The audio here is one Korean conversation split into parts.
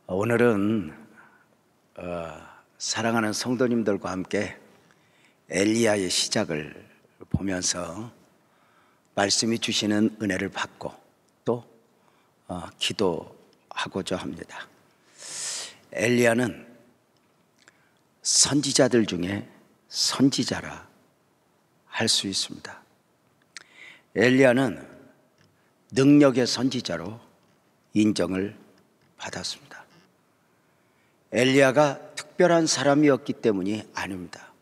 오늘은 사랑하는 성도님들과 함께 엘리야의 시작을 보면서 말씀이 주시는 은혜를 받고 또 기도하고자 합니다. 엘리야는 선지자들 중에 선지자라 할 수 있습니다. 엘리야는 능력의 선지자로 인정을 받았습니다. 엘리야가 특별한 사람이었기 때문이 아닙니다.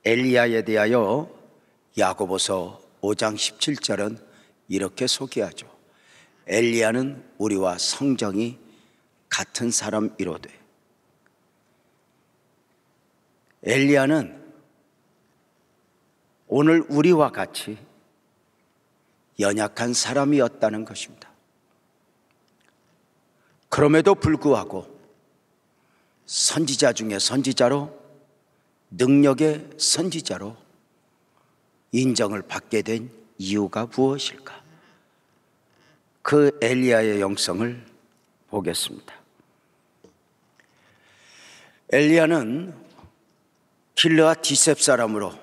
엘리야에 대하여 야고보서 5장 17절은 이렇게 소개하죠. 엘리야는 우리와 성정이 같은 사람이로되. 엘리야는 오늘 우리와 같이 연약한 사람이었다는 것입니다. 그럼에도 불구하고 선지자 중에 선지자로, 능력의 선지자로 인정을 받게 된 이유가 무엇일까? 그 엘리야의 영성을 보겠습니다. 엘리야는 길르앗 디셉 사람으로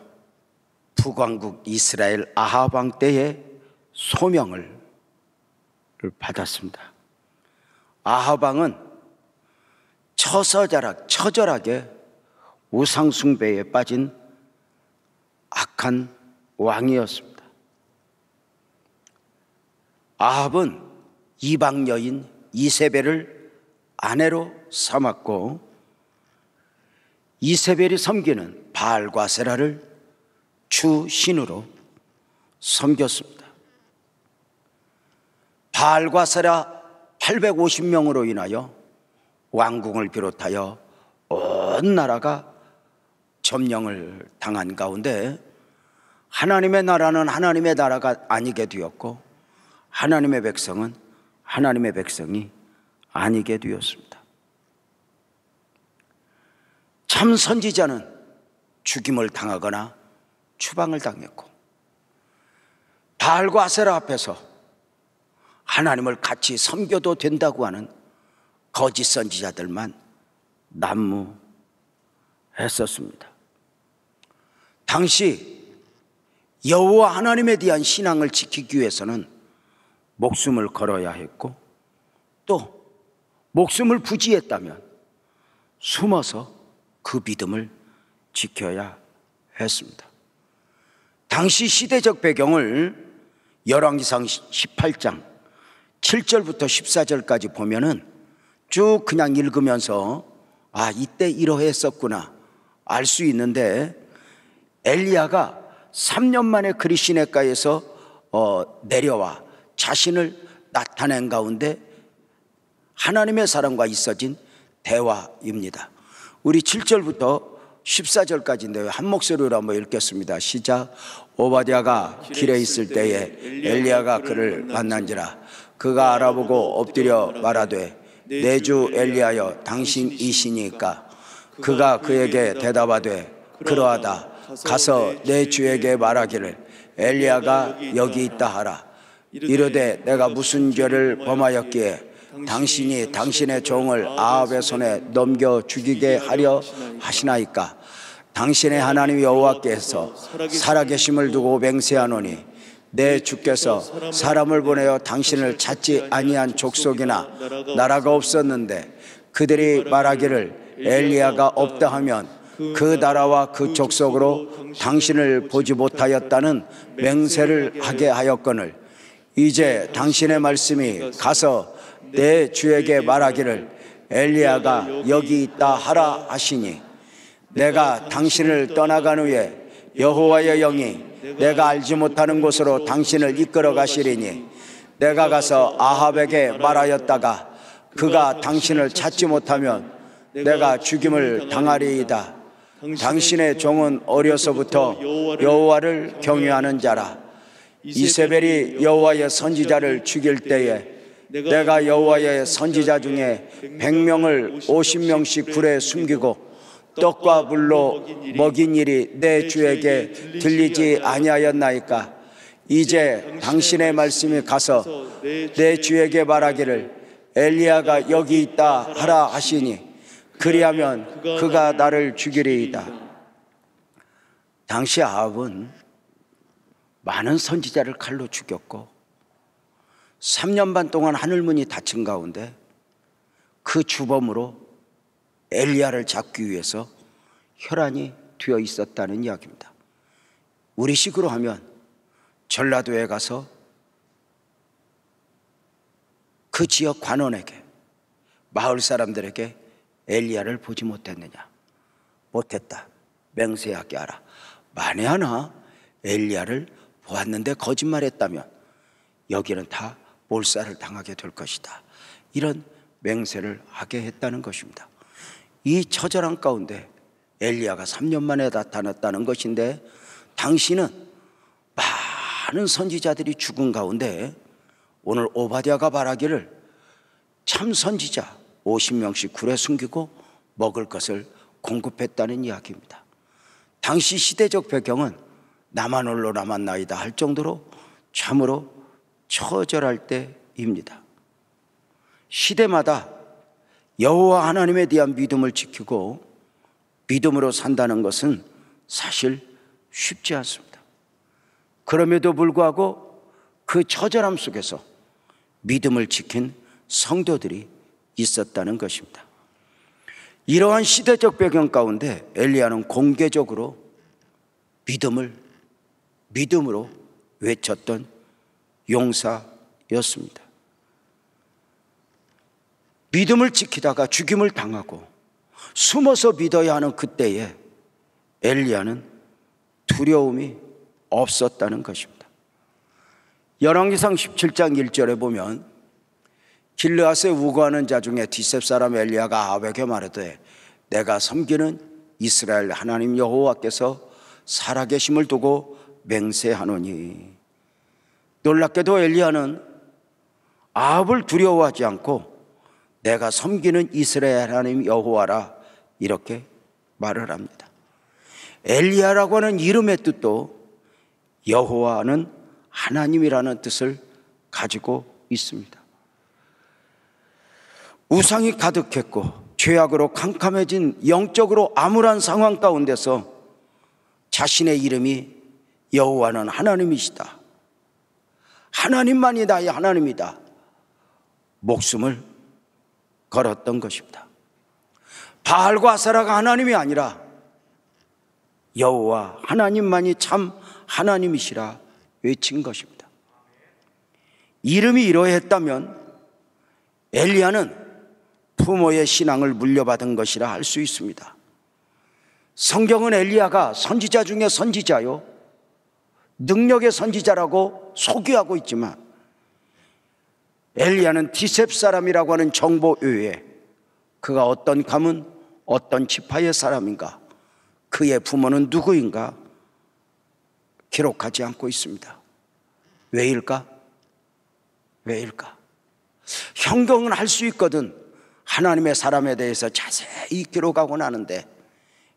북왕국 이스라엘 아합 왕 때에 소명을 받았습니다. 아합 왕은 처절하게 우상숭배에 빠진 악한 왕이었습니다. 아합은 이방 여인 이세벨을 아내로 삼았고, 이세벨이 섬기는 바알과 세라를 주신으로 섬겼습니다. 바알과 세라 850명으로 인하여 왕궁을 비롯하여 온 나라가 점령을 당한 가운데 하나님의 나라는 하나님의 나라가 아니게 되었고, 하나님의 백성은 하나님의 백성이 아니게 되었습니다. 참 선지자는 죽임을 당하거나 추방을 당했고, 바알과 아세라 앞에서 하나님을 같이 섬겨도 된다고 하는 거짓 선지자들만 난무했었습니다. 당시 여호와 하나님에 대한 신앙을 지키기 위해서는 목숨을 걸어야 했고, 또 목숨을 부지했다면 숨어서 그 믿음을 지켜야 했습니다. 당시 시대적 배경을 열왕기상 18장 7절부터 14절까지 보면은 쭉 그냥 읽으면서 이때 이러했었구나 알 수 있는데, 엘리야가 3년 만에 그리 시내가에서 내려와 자신을 나타낸 가운데 하나님의 사람과 있어진 대화입니다. 우리 7절부터 14절까지인데요, 한 목소리로 한번 읽겠습니다. 시작. 오바댜가 길에 있을 때에 엘리야가 그를 만난지라. 그가 알아보고 엎드려 말하되 내 주 엘리야여 당신이시니까. 그가 그에게 대답하되 그러하다. 가서 내 주에게 말하기를 엘리야가 여기 있다 하라. 이르되 내가 무슨 죄를 범하였기에 당신이 당신의 종을 아합의 손에 넘겨 죽이게 하려 하시나이까. 당신의 하나님 여호와께서 살아계심을 두고 맹세하노니 내 주께서 사람을 보내어 당신을 찾지 아니한 족속이나 나라가 없었는데 그들이 말하기를 엘리야가 없다 하면 그 나라와 그 족속으로 당신을 보지 못하였다는 맹세를 하게 하였거늘, 이제 당신의 말씀이 가서 내 주에게 말하기를 엘리야가 여기 있다 하라 하시니, 내가 당신을 떠나간 후에 여호와의 영이 내가 알지 못하는 곳으로 당신을 이끌어 가시리니, 내가 가서 아합에게 말하였다가 그가 당신을 찾지 못하면 내가 죽임을 당하리이다. 당신의 종은 어려서부터 여호와를 경외하는 자라. 이세벨이 여호와의 선지자를 죽일 때에 내가 여호와의 선지자 중에 100명을 50명씩 굴에 숨기고 떡과 물로 먹인 일이 내 주에게 들리지 아니하였나이까. 이제 당신의 말씀이 가서 내 주에게 말하기를 엘리야가 여기 있다 하라 하시니 그리하면 그가 나를 죽이리이다. 당시 아합은 많은 선지자를 칼로 죽였고 3년 반 동안 하늘문이 닫힌 가운데 그 주범으로 엘리야를 잡기 위해서 혈안이 되어 있었다는 이야기입니다. 우리식으로 하면 전라도에 가서 그 지역 관원에게, 마을 사람들에게 엘리야를 보지 못했느냐? 못했다. 맹세하게 하라. 만에 하나 엘리야를 보았는데 거짓말했다면 여기는 다 몰살을 당하게 될 것이다. 이런 맹세를 하게 했다는 것입니다. 이 처절한 가운데 엘리야가 3년 만에 나타났다는 것인데, 당시는 많은 선지자들이 죽은 가운데 오늘 오바댜가 말하기를 참 선지자 50명씩 굴에 숨기고 먹을 것을 공급했다는 이야기입니다. 당시 시대적 배경은 나만 홀로 남았나이다 할 정도로 참으로 처절할 때입니다. 시대마다 여호와 하나님에 대한 믿음을 지키고 믿음으로 산다는 것은 사실 쉽지 않습니다. 그럼에도 불구하고 그 처절함 속에서 믿음을 지킨 성도들이 있었다는 것입니다. 이러한 시대적 배경 가운데 엘리야는 공개적으로 믿음으로 외쳤던 용사였습니다. 믿음을 지키다가 죽임을 당하고 숨어서 믿어야 하는 그때에 엘리야는 두려움이 없었다는 것입니다. 열왕기상 17장 1절에 보면 길르앗에 우거하는 자 중에 디셉 사람 엘리야가 아합에게 말하되 내가 섬기는 이스라엘 하나님 여호와께서 살아계심을 두고 맹세하노니. 놀랍게도 엘리야는 아합을 두려워하지 않고 내가 섬기는 이스라엘 하나님 여호와라 이렇게 말을 합니다. 엘리야라고 하는 이름의 뜻도 여호와는 하나님이라는 뜻을 가지고 있습니다. 우상이 가득했고 죄악으로 캄캄해진 영적으로 암울한 상황 가운데서 자신의 이름이 여호와는 하나님이시다, 하나님만이 나의 하나님이다, 목숨을 걸었던 것입니다. 바알과 아세라가 하나님이 아니라 여호와 하나님만이 참 하나님이시라 외친 것입니다. 이름이 이러했다면 엘리야는 부모의 신앙을 물려받은 것이라 할 수 있습니다. 성경은 엘리야가 선지자 중에 선지자요, 능력의 선지자라고 소개하고 있지만 엘리야는 디셉 사람이라고 하는 정보 외에 그가 어떤 가문, 어떤 지파의 사람인가, 그의 부모는 누구인가 기록하지 않고 있습니다. 왜일까? 형경은 할 수 있거든 하나님의 사람에 대해서 자세히 기록하곤 하는데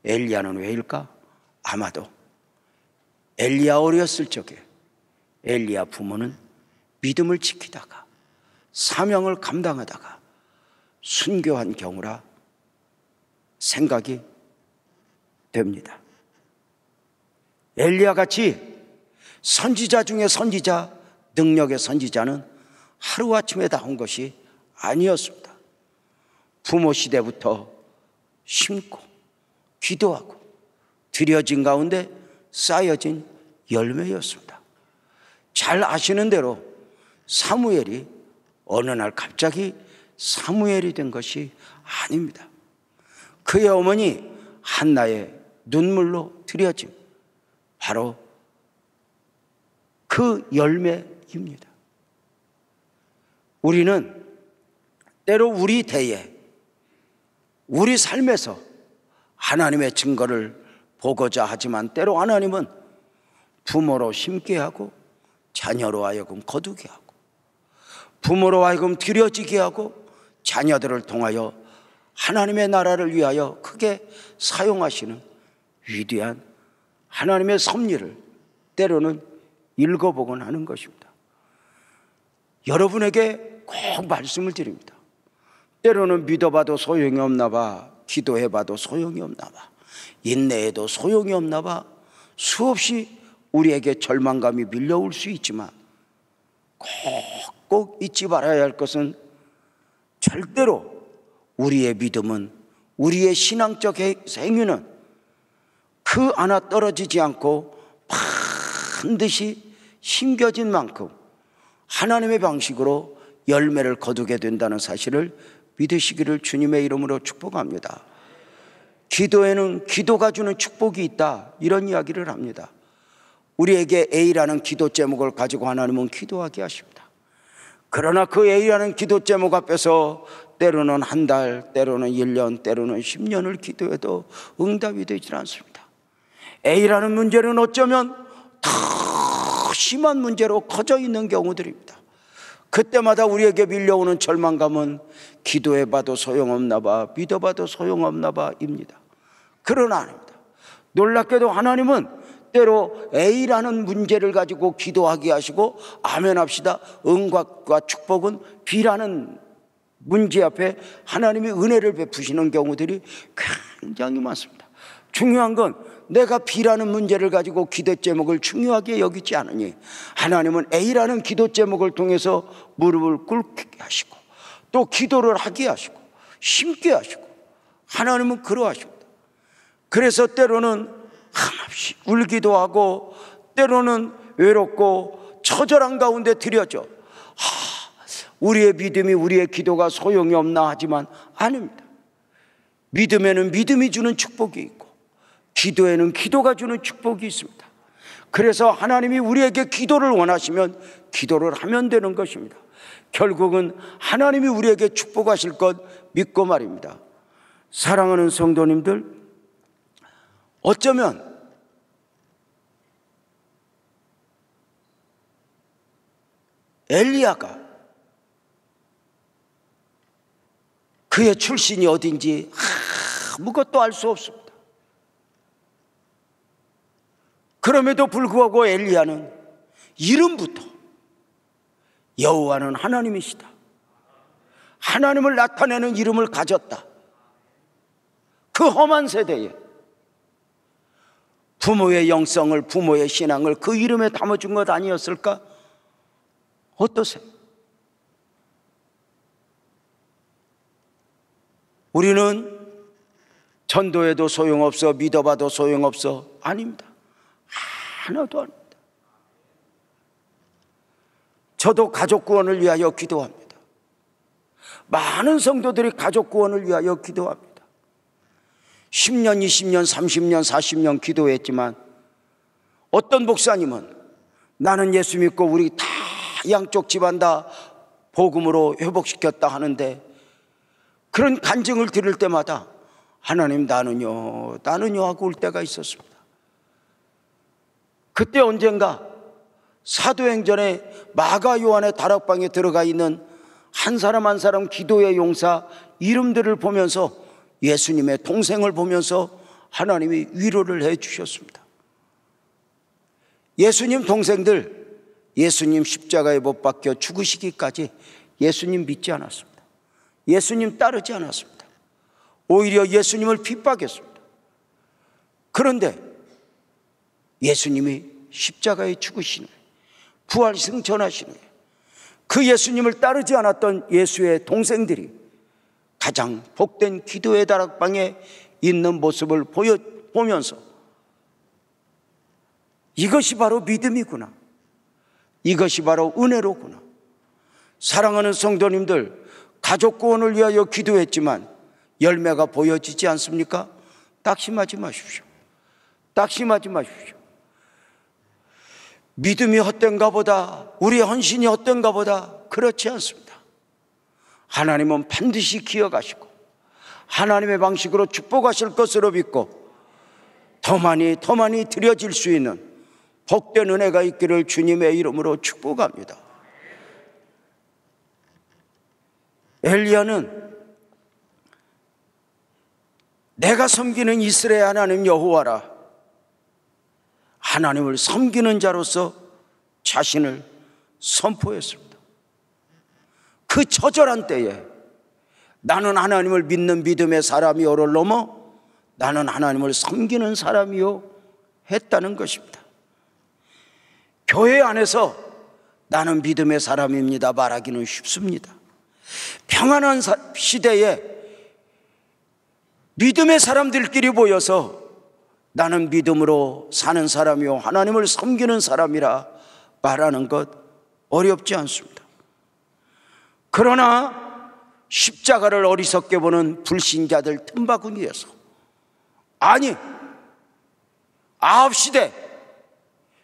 엘리야는 왜일까? 아마도 엘리야 어렸을 적에 엘리야 부모는 믿음을 지키다가 사명을 감당하다가 순교한 경우라 생각이 됩니다. 엘리야 같이 선지자 중에 선지자, 능력의 선지자는 하루아침에 나온 것이 아니었습니다. 부모 시대부터 심고 기도하고 들여진 가운데 쌓여진 열매였습니다. 잘 아시는 대로 사무엘이 어느 날 갑자기 사무엘이 된 것이 아닙니다. 그의 어머니 한나의 눈물로 들여짐, 바로 그 열매입니다. 우리는 때로 우리 대에, 우리 삶에서 하나님의 증거를 보고자 하지만 때로 하나님은 부모로 심게 하고 자녀로 하여금 거두게 하고 부모로 하여금 들여지게 하고 자녀들을 통하여 하나님의 나라를 위하여 크게 사용하시는 위대한 하나님의 섭리를 때로는 읽어보곤 하는 것입니다. 여러분에게 꼭 말씀을 드립니다. 때로는 믿어봐도 소용이 없나 봐. 기도해봐도 소용이 없나 봐. 인내해도 소용이 없나 봐. 수없이 우리에게 절망감이 밀려올 수 있지만 꼭 잊지 말아야 할 것은 절대로 우리의 믿음은, 우리의 신앙적 행위는 그 하나 떨어지지 않고 반드시 심겨진 만큼 하나님의 방식으로 열매를 거두게 된다는 사실을 믿으시기를 주님의 이름으로 축복합니다. 기도에는 기도가 주는 축복이 있다, 이런 이야기를 합니다. 우리에게 A라는 기도 제목을 가지고 하나님은 기도하게 하십니다. 그러나 그 A라는 기도 제목 앞에서 때로는 한 달, 때로는 1년, 때로는 10년을 기도해도 응답이 되질 않습니다. A라는 문제는 어쩌면 더 심한 문제로 커져 있는 경우들입니다. 그때마다 우리에게 밀려오는 절망감은 기도해봐도 소용없나 봐, 믿어봐도 소용없나 봐 입니다. 그러나 아닙니다. 놀랍게도 하나님은 때로 A라는 문제를 가지고 기도하게 하시고 아멘 합시다, 응답과 축복은 B라는 문제 앞에 하나님이 은혜를 베푸시는 경우들이 굉장히 많습니다. 중요한 건 내가 B라는 문제를 가지고 기도 제목을 중요하게 여기지 않으니 하나님은 A라는 기도 제목을 통해서 무릎을 꿇게 하시고 또 기도를 하게 하시고 심게 하시고, 하나님은 그러하십니다. 그래서 때로는 한없이 울기도 하고 때로는 외롭고 처절한 가운데 들여져 우리의 믿음이, 우리의 기도가 소용이 없나 하지만 아닙니다. 믿음에는 믿음이 주는 축복이 있고 기도에는 기도가 주는 축복이 있습니다. 그래서 하나님이 우리에게 기도를 원하시면 기도를 하면 되는 것입니다. 결국은 하나님이 우리에게 축복하실 것 믿고 말입니다. 사랑하는 성도님들, 어쩌면 엘리야가 그의 출신이 어딘지 아무것도 알 수 없습니다. 그럼에도 불구하고 엘리야는 이름부터 여호와는 하나님이시다, 하나님을 나타내는 이름을 가졌다. 그 험한 세대에 부모의 영성을, 부모의 신앙을 그 이름에 담아준 것 아니었을까? 어떠세요? 우리는 전도해도 소용없어, 믿어봐도 소용없어. 아닙니다. 하나도 아닙니다. 저도 가족 구원을 위하여 기도합니다. 많은 성도들이 가족 구원을 위하여 기도합니다. 10년, 20년, 30년, 40년 기도했지만 어떤 목사님은 나는 예수 믿고 우리 다 양쪽 집안 다 복음으로 회복시켰다 하는데 그런 간증을 들을 때마다 하나님 나는요 하고 울 때가 있었습니다. 그때 언젠가 사도행전에 마가 요한의 다락방에 들어가 있는 한 사람 한 사람 기도의 용사 이름들을 보면서 예수님의 동생을 보면서 하나님이 위로를 해 주셨습니다. 예수님 동생들, 예수님 십자가에 못 박혀 죽으시기까지 예수님 믿지 않았습니다. 예수님 따르지 않았습니다. 오히려 예수님을 핍박했습니다. 그런데 예수님이 십자가에 죽으신 후에 부활 승천하신 후에 그 예수님을 따르지 않았던 예수의 동생들이 가장 복된 기도의 다락방에 있는 모습을 보면서 이것이 바로 믿음이구나, 이것이 바로 은혜로구나. 사랑하는 성도님들, 가족 구원을 위하여 기도했지만 열매가 보여지지 않습니까? 낙심하지 마십시오. 낙심하지 마십시오. 믿음이 헛된가 보다, 우리의 헌신이 헛된가 보다, 그렇지 않습니다. 하나님은 반드시 기억하시고 하나님의 방식으로 축복하실 것으로 믿고 더 많이 드려질 수 있는 복된 은혜가 있기를 주님의 이름으로 축복합니다. 엘리야는 내가 섬기는 이스라엘 하나님 여호와라, 하나님을 섬기는 자로서 자신을 선포했습니다. 그 처절한 때에 나는 하나님을 믿는 믿음의 사람이요를 넘어 나는 하나님을 섬기는 사람이요 했다는 것입니다. 교회 안에서 나는 믿음의 사람입니다 말하기는 쉽습니다. 평안한 시대에 믿음의 사람들끼리 모여서 나는 믿음으로 사는 사람이요 하나님을 섬기는 사람이라 말하는 것 어렵지 않습니다. 그러나 십자가를 어리석게 보는 불신자들 틈바구니에서 아니 아합시대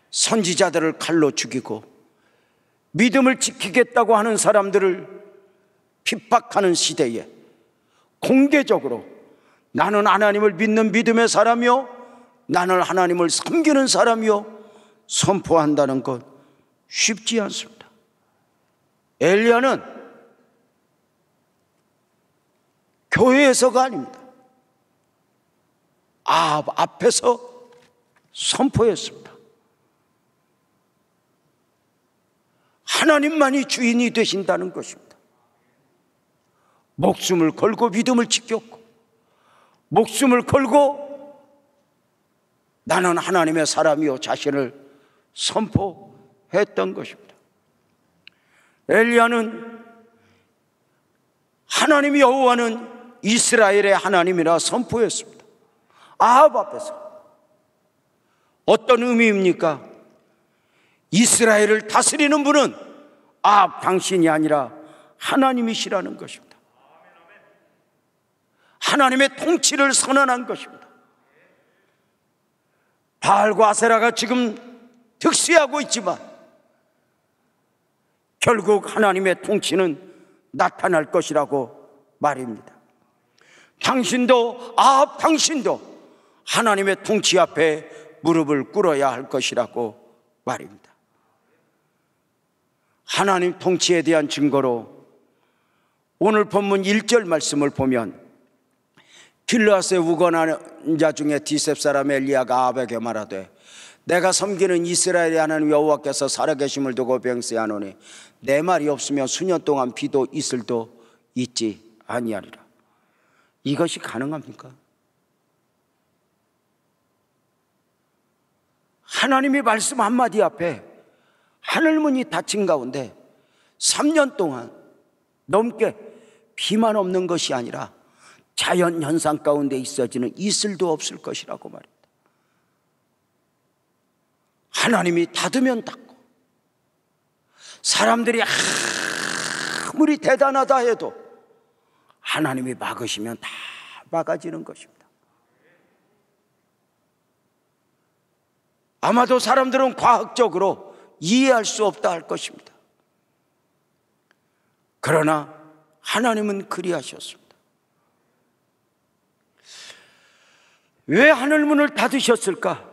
선지자들을 칼로 죽이고 믿음을 지키겠다고 하는 사람들을 핍박하는 시대에 공개적으로 나는 하나님을 믿는 믿음의 사람이요 나는 하나님을 섬기는 사람이요 선포한다는 것 쉽지 않습니다. 엘리야는 교회에서가 아닙니다. 아합 앞에서 선포했습니다. 하나님만이 주인이 되신다는 것입니다. 목숨을 걸고 믿음을 지켰고 목숨을 걸고 나는 하나님의 사람이요 자신을 선포했던 것입니다. 엘리야는 하나님이 여호와는 이스라엘의 하나님이라 선포했습니다. 아합 앞에서. 어떤 의미입니까? 이스라엘을 다스리는 분은 아합 당신이 아니라 하나님이시라는 것입니다. 하나님의 통치를 선언한 것입니다. 바알과 아세라가 지금 득세하고 있지만 결국 하나님의 통치는 나타날 것이라고 말입니다. 당신도 아합 당신도 하나님의 통치 앞에 무릎을 꿇어야 할 것이라고 말입니다. 하나님 통치에 대한 증거로 오늘 본문 1절 말씀을 보면 길르앗에 우건하는 자 중에 디셉 사람 엘리야가 아합에게 말하되 내가 섬기는 이스라엘의 하나님 여호와께서 살아계심을 두고 맹세하노니 내 말이 없으면 수년 동안 비도 이슬도 있지 아니하리라. 이것이 가능합니까? 하나님의 말씀 한마디 앞에 하늘문이 닫힌 가운데 3년 동안 넘게 비만 없는 것이 아니라 자연 현상 가운데 있어지는 이슬도 없을 것이라고 말입니다. 하나님이 닫으면 닫고 사람들이 아무리 대단하다 해도 하나님이 막으시면 다 막아지는 것입니다. 아마도 사람들은 과학적으로 이해할 수 없다 할 것입니다. 그러나 하나님은 그리하셨습니다. 왜 하늘문을 닫으셨을까?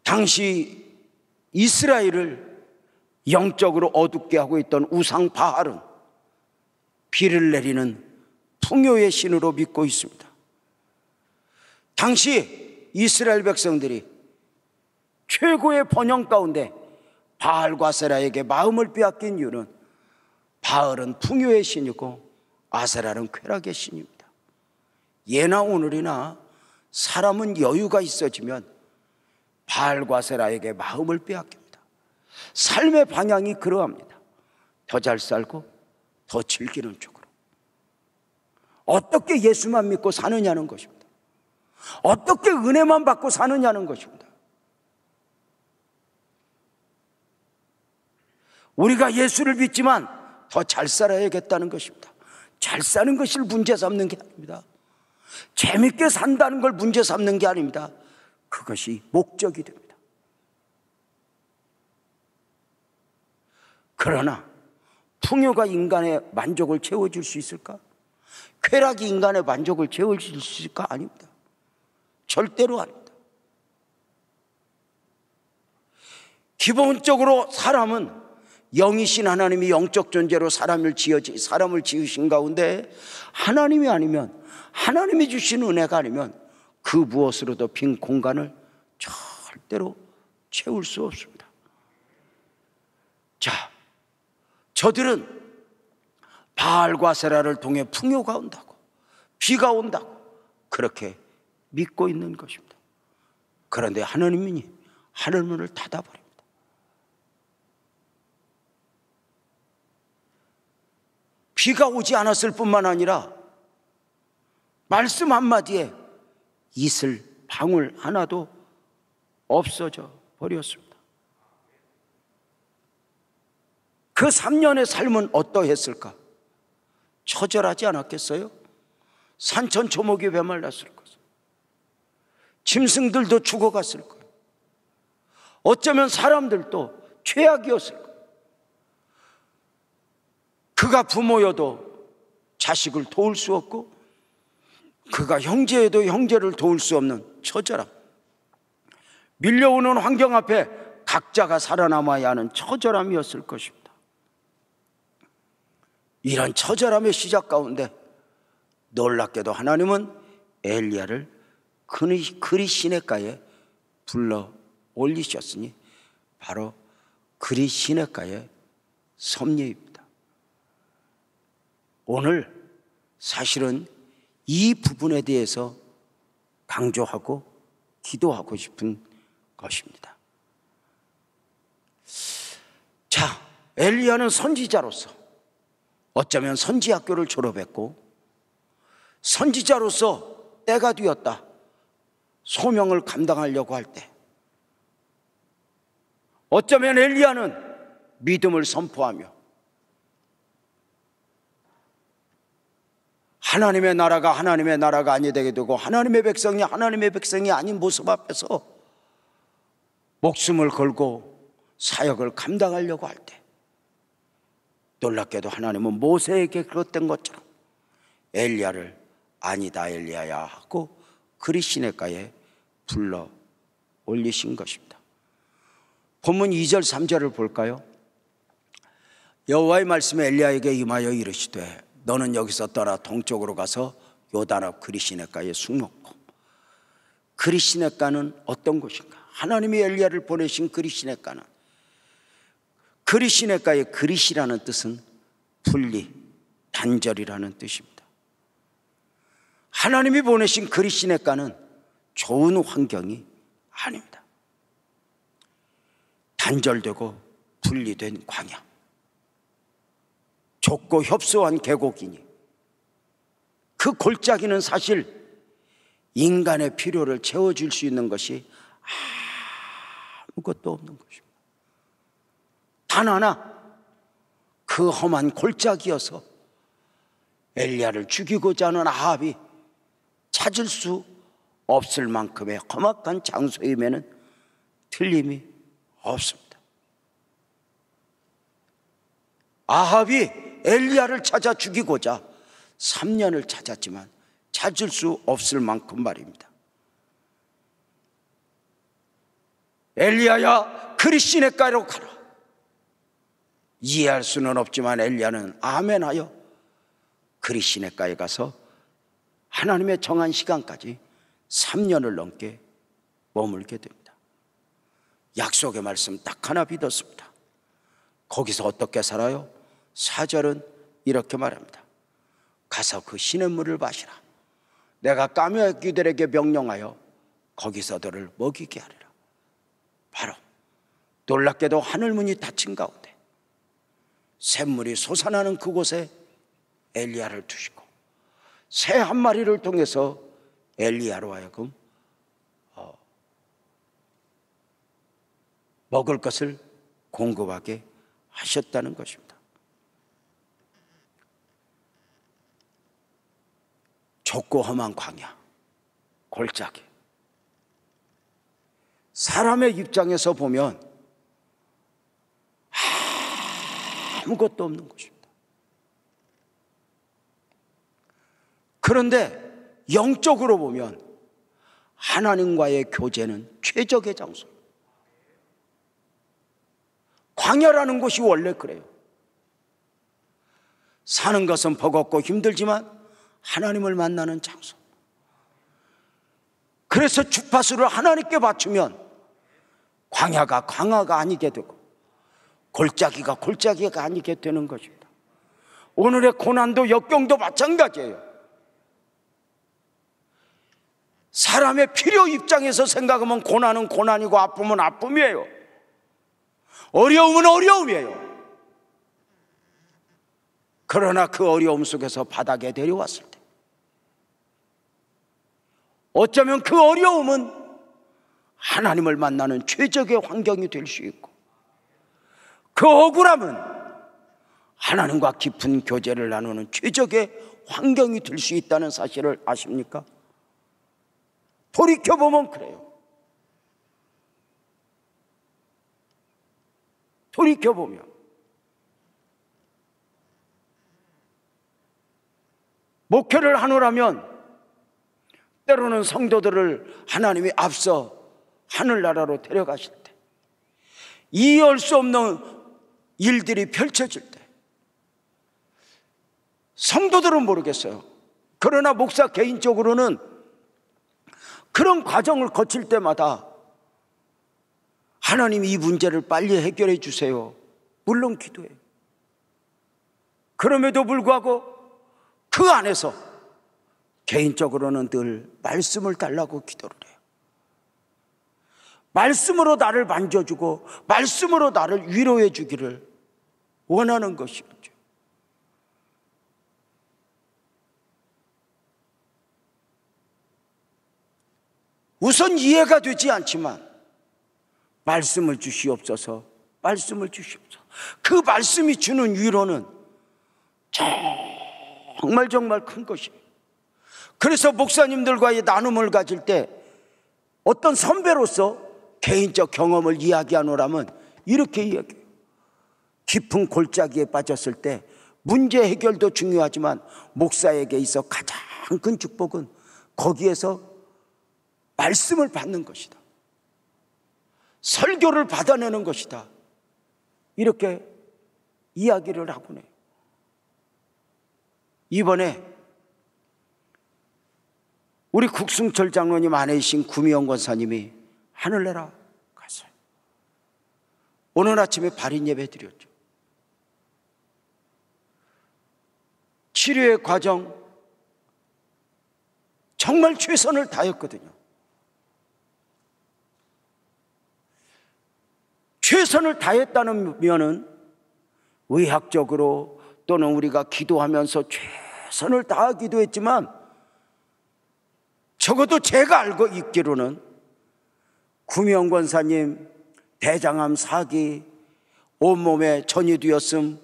당시 이스라엘을 영적으로 어둡게 하고 있던 우상 바알은 비를 내리는 풍요의 신으로 믿고 있습니다. 당시 이스라엘 백성들이 최고의 번영 가운데 바알과 세라에게 마음을 빼앗긴 이유는 바알은 풍요의 신이고 아세라는 쾌락의 신입니다. 예나 오늘이나 사람은 여유가 있어지면 바알과 세라에게 마음을 빼앗깁니다. 삶의 방향이 그러합니다. 더 잘 살고 더 즐기는 쪽으로. 어떻게 예수만 믿고 사느냐는 것입니다. 어떻게 은혜만 받고 사느냐는 것입니다. 우리가 예수를 믿지만 더 잘 살아야겠다는 것입니다. 잘 사는 것을 문제 삼는 게 아닙니다. 재밌게 산다는 걸 문제 삼는 게 아닙니다. 그것이 목적이 됩니다. 그러나 풍요가 인간의 만족을 채워줄 수 있을까? 쾌락이 인간의 만족을 채워줄 수 있을까? 아닙니다. 절대로 아닙니다. 기본적으로 사람은 영이신 하나님이 영적 존재로 사람을 지으신 가운데 하나님이 아니면, 하나님이 주신 은혜가 아니면 그 무엇으로도 빈 공간을 절대로 채울 수 없습니다. 자, 저들은 바알과 세라를 통해 풍요가 온다고, 비가 온다고 그렇게 믿고 있는 것입니다. 그런데 하나님이 하늘문을 닫아버립니다. 비가 오지 않았을 뿐만 아니라 말씀 한마디에 이슬 방울 하나도 없어져 버렸습니다. 그 3년의 삶은 어떠했을까? 처절하지 않았겠어요? 산천초목이 메말랐을 것을, 짐승들도 죽어갔을 거예요. 어쩌면 사람들도 최악이었을 거예요. 그가 부모여도 자식을 도울 수 없고, 그가 형제여도 형제를 도울 수 없는 처절함, 밀려오는 환경 앞에 각자가 살아남아야 하는 처절함이었을 것입니다. 이런 처절함의 시작 가운데 놀랍게도 하나님은 엘리야를 그리 시냇가에 불러 올리셨으니 바로 그리 시냇가의 섭리입니다. 오늘 사실은 이 부분에 대해서 강조하고 기도하고 싶은 것입니다. 자, 엘리야는 선지자로서 어쩌면 선지학교를 졸업했고 선지자로서 때가 되었다, 소명을 감당하려고 할 때 어쩌면 엘리야는 믿음을 선포하며 하나님의 나라가 아니 되게 되고 하나님의 백성이 아닌 모습 앞에서 목숨을 걸고 사역을 감당하려고 할 때 놀랍게도 하나님은 모세에게 그랬던 것처럼 엘리야를 아니다 엘리야야 하고 그리 시냇가에 불러 올리신 것입니다. 본문 2절 3절을 볼까요? 여호와의 말씀에 엘리야에게 임하여 이르시되 너는 여기서 떠나 동쪽으로 가서 요단 앞 그리 시냇가에 숙 놓고. 그리 시냇가는 어떤 곳인가? 하나님이 엘리야를 보내신 그리 시냇가는, 그리 시냇가의 그리시라는 뜻은 분리, 단절이라는 뜻입니다. 하나님이 보내신 그리 시냇가는 좋은 환경이 아닙니다. 단절되고 분리된 광야, 좁고 협소한 계곡이니 그 골짜기는 사실 인간의 필요를 채워줄 수 있는 것이 아무것도 없는 것입니다. 단 하나, 그 험한 골짜기여서 엘리야를 죽이고자 하는 아합이 찾을 수 없을 만큼의 험악한 장소임에는 틀림이 없습니다. 아합이 엘리야를 찾아 죽이고자 3년을 찾았지만 찾을 수 없을 만큼 말입니다. 엘리야야 그리 시냇가로 가라. 이해할 수는 없지만 엘리야는 아멘하여 그리 시냇가에 가서 하나님의 정한 시간까지 3년을 넘게 머물게 됩니다. 약속의 말씀 딱 하나 믿었습니다. 거기서 어떻게 살아요? 4절은 이렇게 말합니다. 가서 그 시냇물을 마시라. 내가 까닭이들에게 명령하여 거기서 너를 먹이게 하리라. 바로 놀랍게도 하늘문이 닫힌 가운데 샘물이 솟아나는 그곳에 엘리야를 두시고 새 한 마리를 통해서 엘리야로 하여금 먹을 것을 공급하게 하셨다는 것입니다. 좁고 험한 광야, 골짜기, 사람의 입장에서 보면 아무것도 없는 것입니다. 그런데 영적으로 보면 하나님과의 교제는 최적의 장소입니다. 광야라는 곳이 원래 그래요. 사는 것은 버겁고 힘들지만 하나님을 만나는 장소. 그래서 주파수를 하나님께 맞추면 광야가 광야가 아니게 되고 골짜기가 골짜기가 아니게 되는 것입니다. 오늘의 고난도 역경도 마찬가지예요. 사람의 필요 입장에서 생각하면 고난은 고난이고 아픔은 아픔이에요. 어려움은 어려움이에요. 그러나 그 어려움 속에서 바닥에 내려왔을 때 어쩌면 그 어려움은 하나님을 만나는 최적의 환경이 될 수 있고, 그 억울함은 하나님과 깊은 교제를 나누는 최적의 환경이 될 수 있다는 사실을 아십니까? 돌이켜보면 그래요. 돌이켜보면 목회를 하노라면 때로는 성도들을 하나님이 앞서 하늘나라로 데려가실 때, 이해할 수 없는 일들이 펼쳐질 때 성도들은 모르겠어요. 그러나 목사 개인적으로는 그런 과정을 거칠 때마다 하나님이 이 문제를 빨리 해결해 주세요, 물론 기도해요. 그럼에도 불구하고 그 안에서 개인적으로는 늘 말씀을 달라고 기도를 해요. 말씀으로 나를 만져주고 말씀으로 나를 위로해 주기를 원하는 것이죠. 우선 이해가 되지 않지만 말씀을 주시옵소서, 말씀을 주시옵소서. 그 말씀이 주는 위로는 정말 큰 것이에요. 그래서 목사님들과의 나눔을 가질 때 어떤 선배로서 개인적 경험을 이야기하노라면 이렇게 이야기해요. 깊은 골짜기에 빠졌을 때 문제 해결도 중요하지만 목사에게 있어 가장 큰 축복은 거기에서 말씀을 받는 것이다, 설교를 받아내는 것이다, 이렇게 이야기를 하곤 해요. 이번에 우리 국승철 장로님 아내이신 구미영 권사님이 하늘나라 갔어요. 오늘 아침에 발인 예배 드렸죠. 치료의 과정 정말 최선을 다했거든요. 최선을 다했다는 면은 의학적으로 또는 우리가 기도하면서 최선을 다하기도 했지만, 적어도 제가 알고 있기로는 구미영 권사님 대장암 4기, 온몸에 전이 되었음,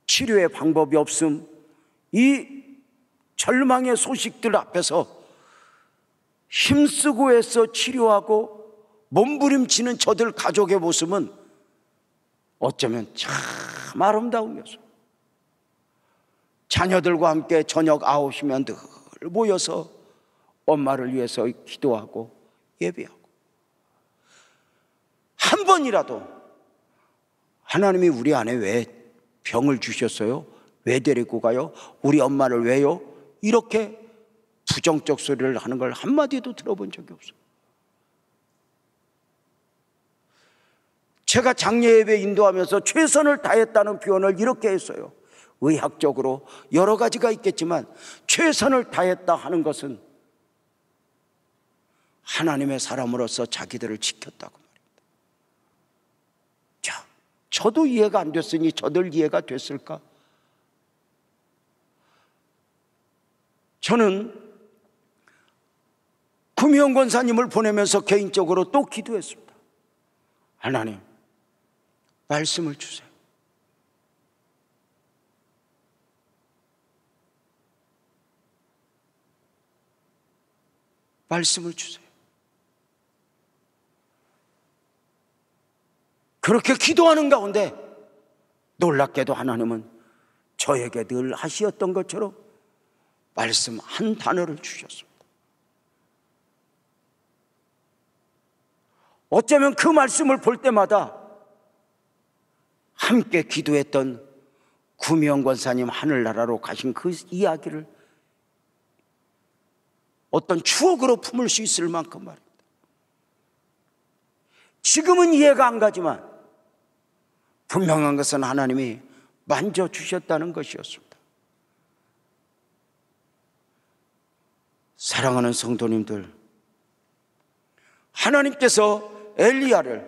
치료의 방법이 없음, 이 절망의 소식들 앞에서 힘쓰고 애써 치료하고 몸부림치는 저들 가족의 모습은 어쩌면 참 아름다우면서, 자녀들과 함께 저녁 9시면 늘 모여서 엄마를 위해서 기도하고 예배하고, 한 번이라도 하나님이 우리 안에 왜 병을 주셨어요? 왜 데리고 가요? 우리 엄마를 왜요? 이렇게 부정적 소리를 하는 걸 한마디도 들어본 적이 없어요. 제가 장례 예배 인도하면서 최선을 다했다는 표현을 이렇게 했어요. 의학적으로 여러 가지가 있겠지만 최선을 다했다 하는 것은 하나님의 사람으로서 자기들을 지켰다고 말입니다. 자, 저도 이해가 안 됐으니 저들 이해가 됐을까? 저는 구미영 권사님을 보내면서 개인적으로 또 기도했습니다. 하나님, 말씀을 주세요. 말씀을 주세요. 그렇게 기도하는 가운데 놀랍게도 하나님은 저에게 늘 하시었던 것처럼 말씀 한 단어를 주셨습니다. 어쩌면 그 말씀을 볼 때마다 함께 기도했던 구미영 권사님 하늘나라로 가신 그 이야기를 어떤 추억으로 품을 수 있을 만큼 말입니다. 지금은 이해가 안 가지만 분명한 것은 하나님이 만져주셨다는 것이었습니다. 사랑하는 성도님들, 하나님께서 엘리야를,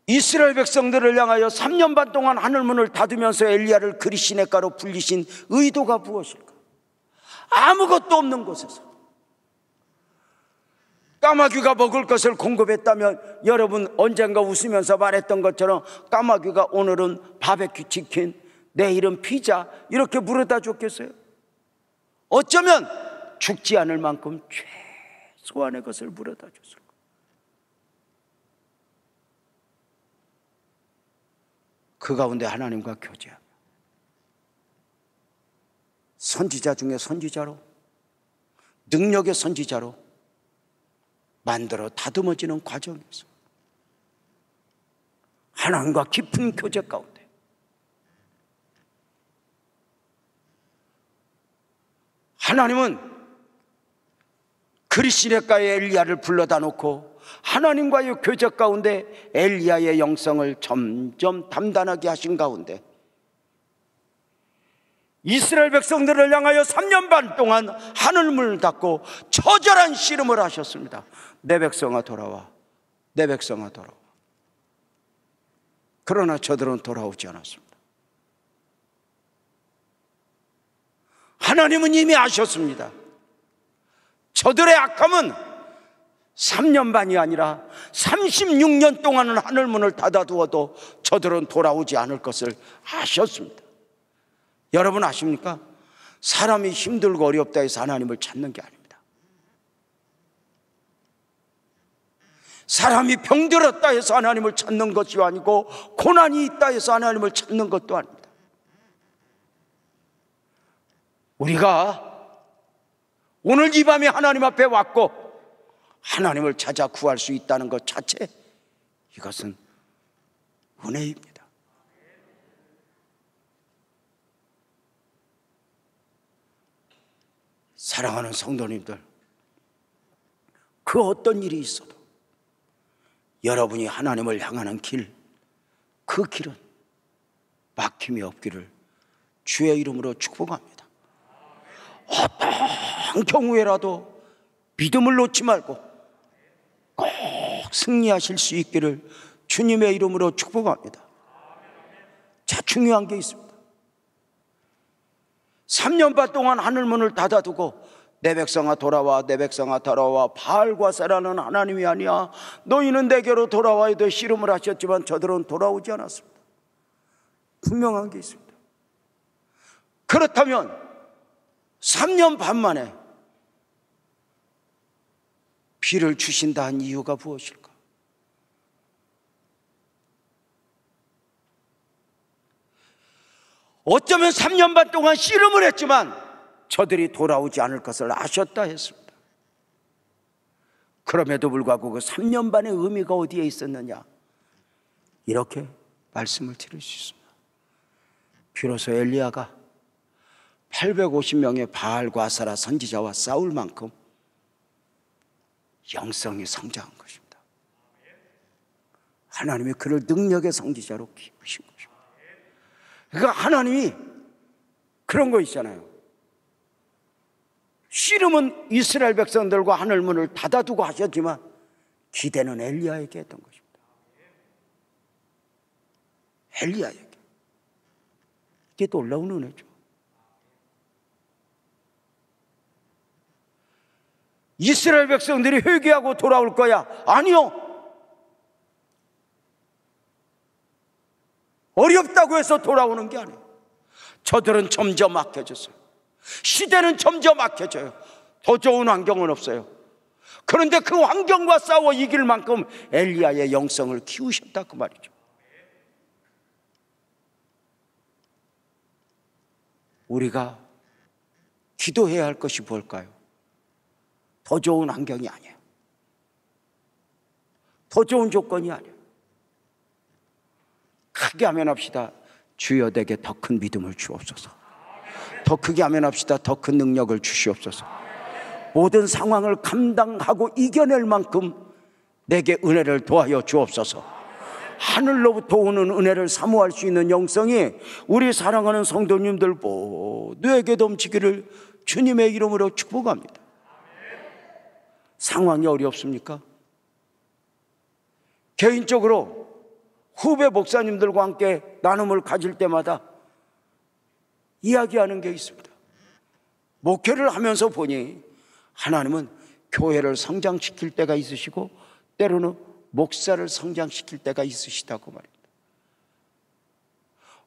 이스라엘 백성들을 향하여 3년 반 동안 하늘문을 닫으면서 엘리야를 그리 시냇가로 불리신 의도가 무엇일까? 아무것도 없는 곳에서 까마귀가 먹을 것을 공급했다면 여러분 언젠가 웃으면서 말했던 것처럼 까마귀가 오늘은 바베큐 치킨, 내일은 피자 이렇게 물어다 줬겠어요? 어쩌면 죽지 않을 만큼 최소한의 것을 물어다 줬을 거예요. 그 가운데 하나님과 교제하며 선지자 중에 선지자로, 능력의 선지자로 만들어 다듬어지는 과정에서 하나님과 깊은 교제 가운데 하나님은 그리 시냇가에 엘리야를 불러다 놓고 하나님과의 교제 가운데 엘리야의 영성을 점점 단단하게 하신 가운데 이스라엘 백성들을 향하여 3년 반 동안 하늘문을 닫고 처절한 씨름을 하셨습니다. 내 백성아 돌아와, 내 백성아 돌아와. 그러나 저들은 돌아오지 않았습니다. 하나님은 이미 아셨습니다. 저들의 악함은 3년 반이 아니라 36년 동안은 하늘문을 닫아두어도 저들은 돌아오지 않을 것을 아셨습니다. 여러분 아십니까? 사람이 힘들고 어렵다 해서 하나님을 찾는 게 아닙니다. 사람이 병들었다 해서 하나님을 찾는 것이 아니고 고난이 있다 해서 하나님을 찾는 것도 아닙니다. 우리가 오늘 이 밤에 하나님 앞에 왔고 하나님을 찾아 구할 수 있다는 것 자체, 이것은 은혜입니다. 사랑하는 성도님들, 그 어떤 일이 있어도 여러분이 하나님을 향하는 길, 그 길은 막힘이 없기를 주의 이름으로 축복합니다. 어떤 경우에라도 믿음을 놓지 말고 꼭 승리하실 수 있기를 주님의 이름으로 축복합니다. 자, 중요한 게 있습니다. 3년 반 동안 하늘문을 닫아두고 내 백성아 돌아와, 내 백성아 돌아와, 바알과 세라는 하나님이 아니야, 너희는 내게로 돌아와야 돼 씨름을 하셨지만 저들은 돌아오지 않았습니다. 분명한 게 있습니다. 그렇다면 3년 반 만에 비를 주신다 한 이유가 무엇일까? 어쩌면 3년 반 동안 씨름을 했지만 저들이 돌아오지 않을 것을 아셨다 했습니다. 그럼에도 불구하고 그 3년 반의 의미가 어디에 있었느냐, 이렇게 말씀을 드릴 수 있습니다. 비로소 엘리야가 850명의 바알과 아사라 선지자와 싸울 만큼 영성이 성장한 것입니다. 하나님이 그를 능력의 선지자로 키우신 것입니다. 그러니까 하나님이 그런 거 있잖아요. 씨름은 이스라엘 백성들과 하늘문을 닫아두고 하셨지만 기대는 엘리야에게 했던 것입니다. 엘리야에게. 이게 놀라운 은혜죠. 이스라엘 백성들이 회개하고 돌아올 거야? 아니요. 어렵다고 해서 돌아오는 게 아니에요. 저들은 점점 악해졌어요. 시대는 점점 악해져요. 더 좋은 환경은 없어요. 그런데 그 환경과 싸워 이길 만큼 엘리야의 영성을 키우셨다 그 말이죠. 우리가 기도해야 할 것이 뭘까요? 더 좋은 환경이 아니에요. 더 좋은 조건이 아니에요. 크게 하면 합시다. 주여 내게 더 큰 믿음을 주옵소서. 더 크게 하면 합시다. 더 큰 능력을 주시옵소서. 모든 상황을 감당하고 이겨낼 만큼 내게 은혜를 도하여 주옵소서. 하늘로부터 오는 은혜를 사모할 수 있는 영성이 우리 사랑하는 성도님들 모두에게 넘치기를 주님의 이름으로 축복합니다. 상황이 어렵습니까? 개인적으로 후배 목사님들과 함께 나눔을 가질 때마다 이야기하는 게 있습니다. 목회를 하면서 보니 하나님은 교회를 성장시킬 때가 있으시고 때로는 목사를 성장시킬 때가 있으시다고 말입니다.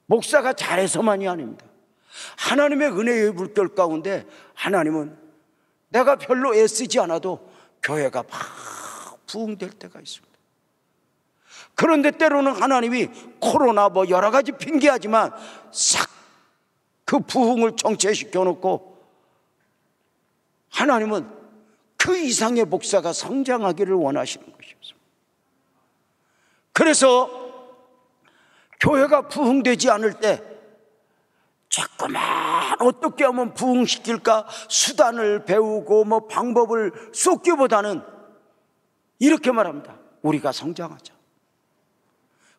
목사가 잘해서만이 아닙니다. 하나님의 은혜의 물결 가운데 하나님은 내가 별로 애쓰지 않아도 교회가 막 부흥될 때가 있습니다. 그런데 때로는 하나님이 코로나 뭐 여러 가지 핑계하지만 싹 그 부흥을 정체시켜 놓고 하나님은 그 이상의 목사가 성장하기를 원하시는 것이었습니다. 그래서 교회가 부흥되지 않을 때 자꾸만 어떻게 하면 부흥시킬까 수단을 배우고 뭐 방법을 쏟기보다는 이렇게 말합니다. 우리가 성장하자.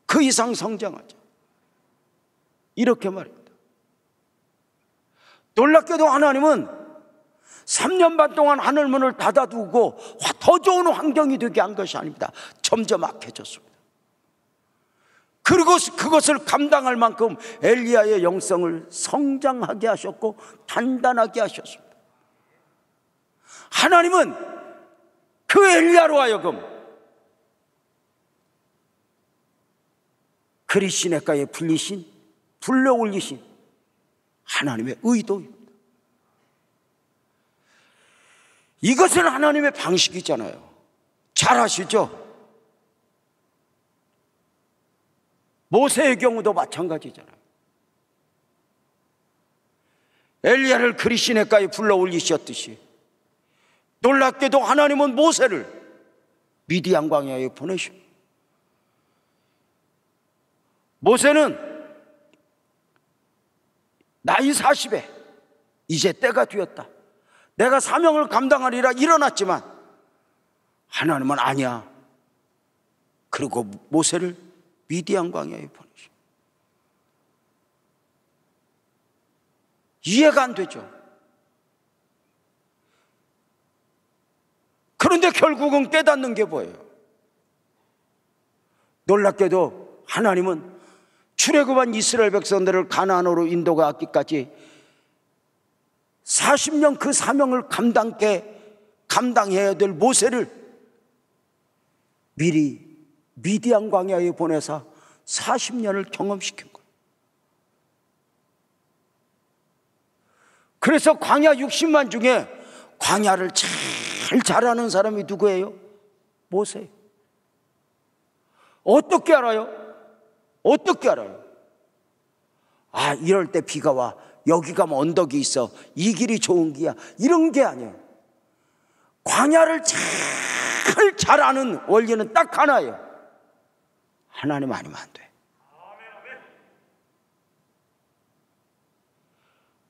그 이상 성장하자. 이렇게 말입니다. 놀랍게도 하나님은 3년 반 동안 하늘문을 닫아두고 더 좋은 환경이 되게 한 것이 아닙니다. 점점 악해졌습니다. 그리고 그것을 감당할 만큼 엘리야의 영성을 성장하게 하셨고 단단하게 하셨습니다. 하나님은 그 엘리야로 하여금 그리 시냇가에 불러 올리신 하나님의 의도입니다. 이것은 하나님의 방식이잖아요. 잘 아시죠? 모세의 경우도 마찬가지잖아요. 엘리야를 그리 시냇가에 불러 올리셨듯이 놀랍게도 하나님은 모세를 미디안 광야에 보내십니다. 모세는 나이 40에 이제 때가 되었다. 내가 사명을 감당하리라 일어났지만 하나님은 아니야. 그리고 모세를 미디안 광야에 보내십니다. 이해가 안 되죠. 그런데 결국은 깨닫는 게 뭐예요? 놀랍게도 하나님은 출애굽한 이스라엘 백성들을 가나안으로 인도하기까지 40년 그 사명을 감당해야 될 모세를 미리 미디안 광야에 보내서 40년을 경험시킨 거예요. 그래서 광야 60만 중에 광야를 제일 잘하는 사람이 누구예요? 모세예요. 어떻게 알아요? 어떻게 알아요? 아, 이럴 때 비가 와. 여기 가면 언덕이 있어. 이 길이 좋은 길이야. 이런 게 아니에요. 광야를 제일 잘 아는 원리는 딱 하나예요. 하나님 아니면 안 돼.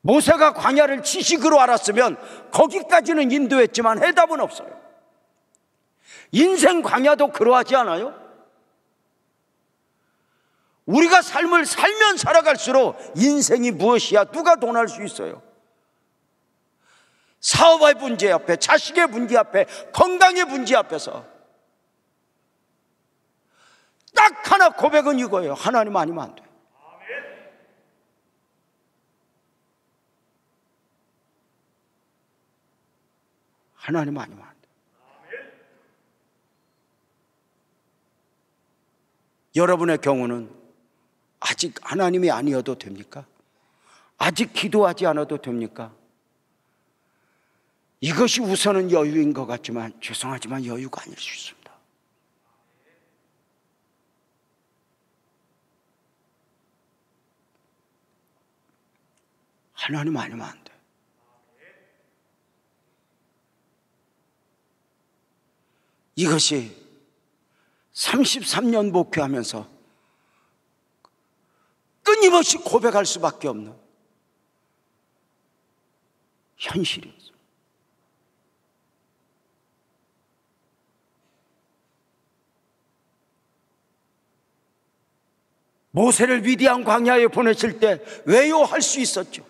모세가 광야를 지식으로 알았으면 거기까지는 인도했지만 해답은 없어요. 인생 광야도 그러하지 않아요? 우리가 삶을 살면 살아갈수록 인생이 무엇이야? 누가 돈할 수 있어요? 사업의 문제 앞에, 자식의 문제 앞에, 건강의 문제 앞에서 딱 하나 고백은 이거예요. 하나님 아니면 안 돼. 하나님 아니면 안 돼. 여러분의 경우는 아직 하나님이 아니어도 됩니까? 아직 기도하지 않아도 됩니까? 이것이 우선은 여유인 것 같지만 죄송하지만 여유가 아닐 수 있습니다. 하나님 아니면 안 돼. 이것이 33년 목회하면서 끊임없이 고백할 수밖에 없는 현실이었어요. 모세를 미디안 광야에 보냈을 때 왜요? 할 수 있었죠.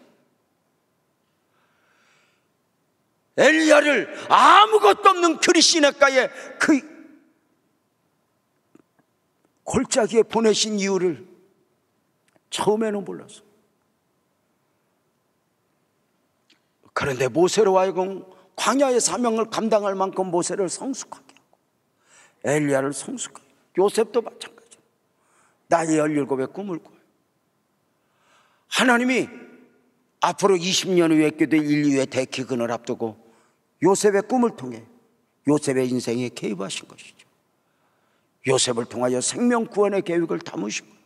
엘리야를 아무것도 없는 그리시네가에 그 골짜기에 보내신 이유를 처음에는 몰랐어. 그런데 모세로 하여금 광야의 사명을 감당할 만큼 모세를 성숙하게 하고 엘리야를 성숙하게 하고, 요셉도 마찬가지로 나이 17의 꿈을 꿔요. 하나님이 앞으로 20년 후에 있게 될 인류의 대기근을 앞두고 요셉의 꿈을 통해 요셉의 인생에 개입하신 것이죠. 요셉을 통하여 생명 구원의 계획을 담으신 거예요.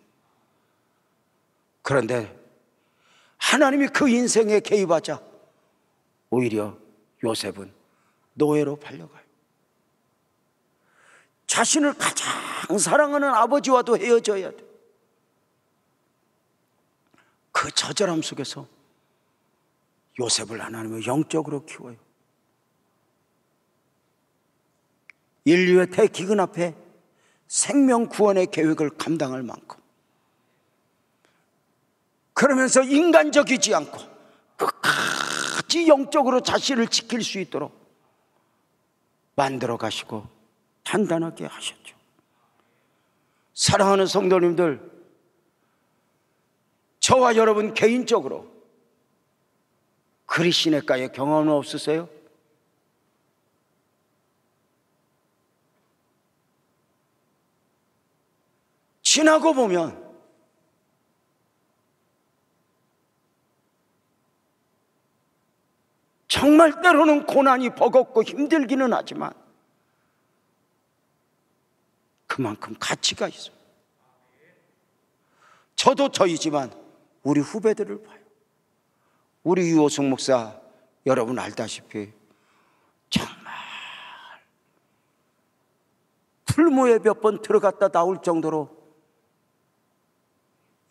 그런데 하나님이 그 인생에 개입하자 오히려 요셉은 노예로 팔려가요. 자신을 가장 사랑하는 아버지와도 헤어져야 돼. 그 처절함 속에서 요셉을 하나님은 영적으로 키워요. 인류의 대기근 앞에 생명 구원의 계획을 감당할 만큼, 그러면서 인간적이지 않고 끝까지 영적으로 자신을 지킬 수 있도록 만들어 가시고 단단하게 하셨죠. 사랑하는 성도님들, 저와 여러분 개인적으로 그리시네가의 경험은 없으세요? 지나고 보면 정말 때로는 고난이 버겁고 힘들기는 하지만 그만큼 가치가 있어요. 저도 저이지만 우리 후배들을 봐요. 우리 유호승 목사 여러분 알다시피 정말 풀무에 몇 번 들어갔다 나올 정도로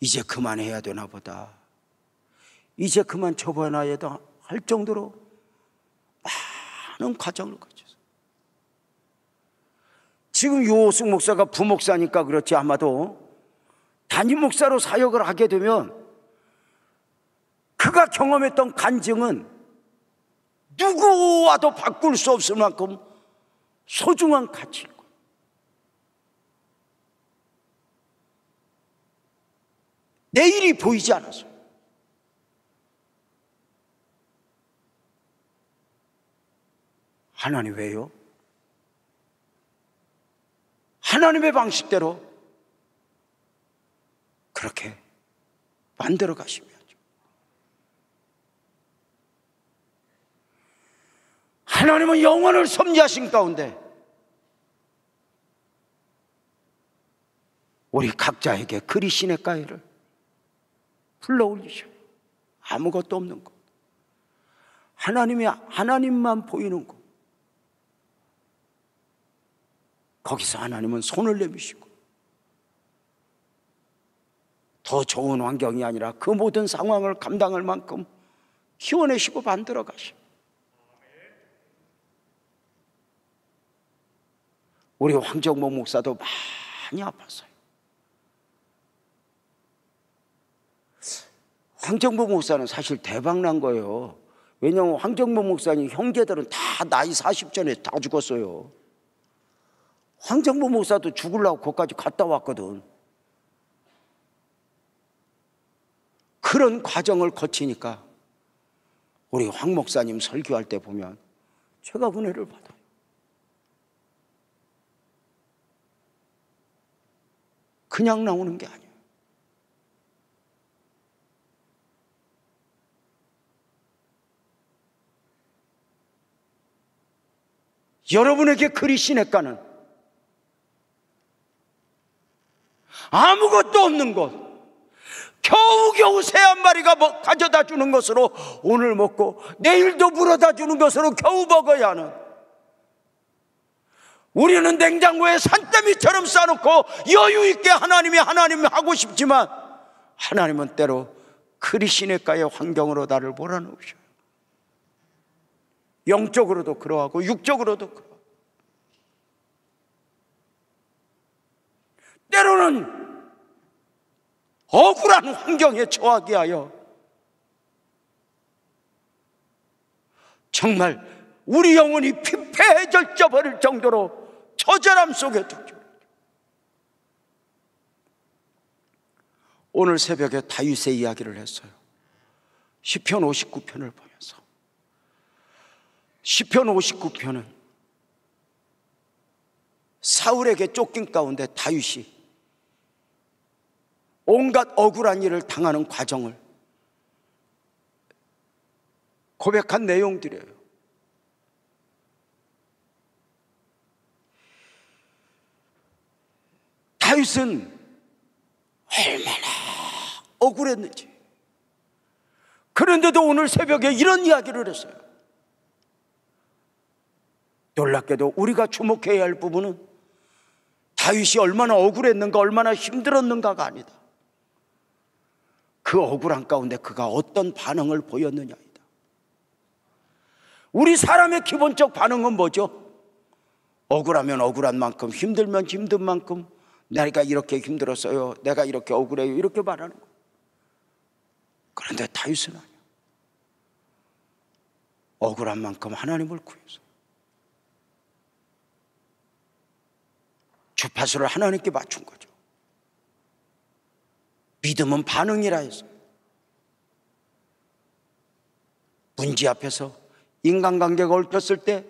이제 그만해야 되나 보다, 이제 그만 접어놔야 할 정도로 많은 과정을 거쳤어요. 지금 유호승 목사가 부목사니까 그렇지, 아마도 담임 목사로 사역을 하게 되면 그가 경험했던 간증은 누구와도 바꿀 수 없을 만큼 소중한 가치인 거예요. 내일이 보이지 않았어요. 하나님 왜요? 하나님의 방식대로 그렇게 만들어 가시면요. 하나님은 영혼을 섭리하신 가운데 우리 각자에게 그리시네가를 불러올리셔요. 아무것도 없는 것, 하나님만 보이는 것, 거기서 하나님은 손을 내미시고 더 좋은 환경이 아니라 그 모든 상황을 감당할 만큼 키워내시고 만들어 가시고, 우리 황정모 목사도 많이 아팠어요. 황정모 목사는 사실 대박난 거예요. 왜냐하면 황정모 목사님 형제들은 다 나이 40 전에 다 죽었어요. 황정모 목사도 죽으려고 거기까지 갔다 왔거든. 그런 과정을 거치니까 우리 황 목사님 설교할 때 보면 제가 은혜를 받아요. 그냥 나오는 게 아니에요. 여러분에게 그리시네가는 아무것도 없는 것, 겨우겨우 새 한 마리가 가져다 주는 것으로 오늘 먹고 내일도 물어다 주는 것으로 겨우 먹어야 하는, 우리는 냉장고에 산더미처럼 싸놓고 여유 있게 하나님 하고 싶지만 하나님은 때로 그리시네가의 환경으로 나를 몰아넣으셔요. 영적으로도 그러하고 육적으로도 그러하고, 때로는 억울한 환경에 처하게 하여 정말 우리 영혼이 피폐해져 버릴 정도로 처절함 속에 들죠. 오늘 새벽에 다윗의 이야기를 했어요. 시편 59편을 보면서. 시편 59편은 사울에게 쫓긴 가운데 다윗이 온갖 억울한 일을 당하는 과정을 고백한 내용들이에요. 다윗은 얼마나 억울했는지. 그런데도 오늘 새벽에 이런 이야기를 했어요. 놀랍게도 우리가 주목해야 할 부분은 다윗이 얼마나 억울했는가, 얼마나 힘들었는가가 아니다. 그 억울한 가운데 그가 어떤 반응을 보였느냐이다. 우리 사람의 기본적 반응은 뭐죠? 억울하면 억울한 만큼, 힘들면 힘든 만큼, 내가 이렇게 힘들었어요, 내가 이렇게 억울해요, 이렇게 말하는 거예요. 그런데 다윗은 아니야. 억울한 만큼 하나님을 구해서 주파수를 하나님께 맞춘 거죠. 믿음은 반응이라 해서 문제 앞에서 인간관계가 얽혔을 때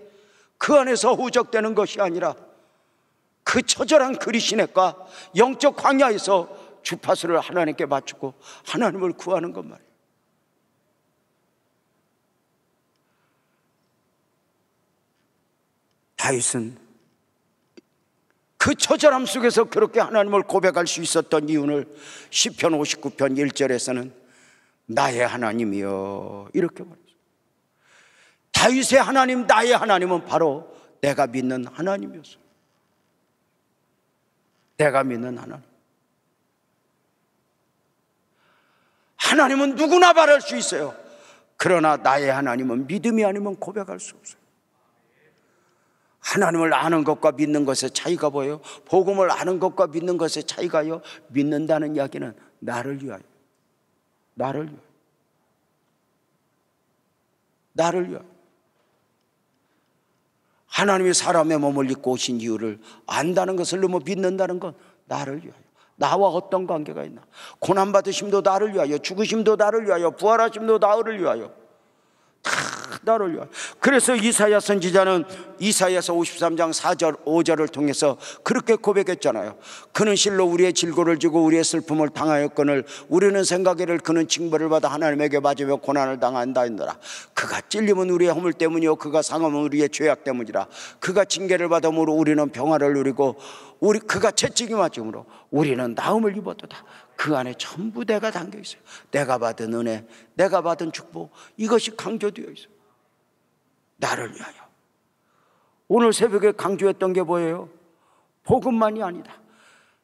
그 안에서 후적되는 것이 아니라 그 처절한 그리시넷과 영적 광야에서 주파수를 하나님께 맞추고 하나님을 구하는 것 말이에요. 다윗은 그 처절함 속에서 그렇게 하나님을 고백할 수 있었던 이유를 시편 59편 1절에서는 나의 하나님이여 이렇게 말했어요. 다윗의 하나님, 나의 하나님은 바로 내가 믿는 하나님이었어요. 내가 믿는 하나님. 하나님은 누구나 바랄 수 있어요. 그러나 나의 하나님은 믿음이 아니면 고백할 수 없어요. 하나님을 아는 것과 믿는 것의 차이가 보여요. 복음을 아는 것과 믿는 것의 차이가요. 믿는다는 이야기는 나를 위하여, 나를 위하여, 나를 위하여. 하나님이 사람의 몸을 입고 오신 이유를 안다는 것을 너무 믿는다는 건 나를 위하여. 나와 어떤 관계가 있나? 고난받으심도 나를 위하여, 죽으심도 나를 위하여, 부활하심도 나를 위하여, 다 나를 위하여. 그래서 이사야 선지자는 이사야서 53장 4절 5절을 통해서 그렇게 고백했잖아요. 그는 실로 우리의 질고를 지고 우리의 슬픔을 당하였거늘 우리는 생각에를 그는 징벌을 받아 하나님에게 맞으며 고난을 당한다 했노라. 그가 찔림은 우리의 허물 때문이요 그가 상함은 우리의 죄악 때문이라. 그가 징계를 받음으로 우리는 평화를 누리고 그가 채찍이 맞음으로 우리는 나음을 입었도다. 그 안에 전부 내가 담겨 있어요. 내가 받은 은혜, 내가 받은 축복, 이것이 강조되어 있어요. 나를 위하여. 오늘 새벽에 강조했던 게 뭐예요? 복음만이 아니다.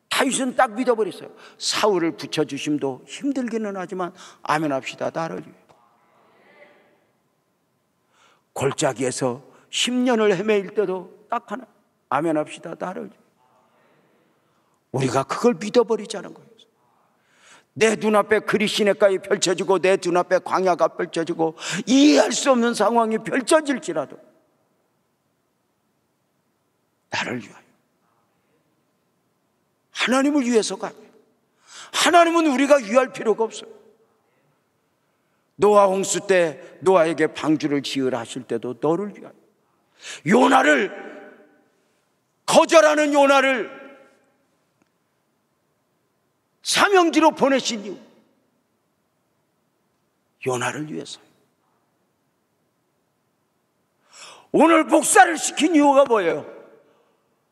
다윗은 딱 믿어버렸어요. 사울을 붙여주심도 힘들기는 하지만 아멘합시다. 나를 위해. 골짜기에서 10년을 헤매일 때도 딱 하나, 아멘합시다. 나를 위해. 우리가 그걸 믿어버리자는 거예요. 내 눈앞에 그리시네가에 펼쳐지고 내 눈앞에 광야가 펼쳐지고 이해할 수 없는 상황이 펼쳐질지라도 나를 위하여, 하나님을 위해서가 아니에요. 하나님은 우리가 위할 필요가 없어요. 노아 홍수 때 노아에게 방주를 지으라 하실 때도 너를 위하여, 요나를, 거절하는 요나를 사명지로 보내신 이유, 요나를 위해서. 오늘 목사를 시킨 이유가 뭐예요?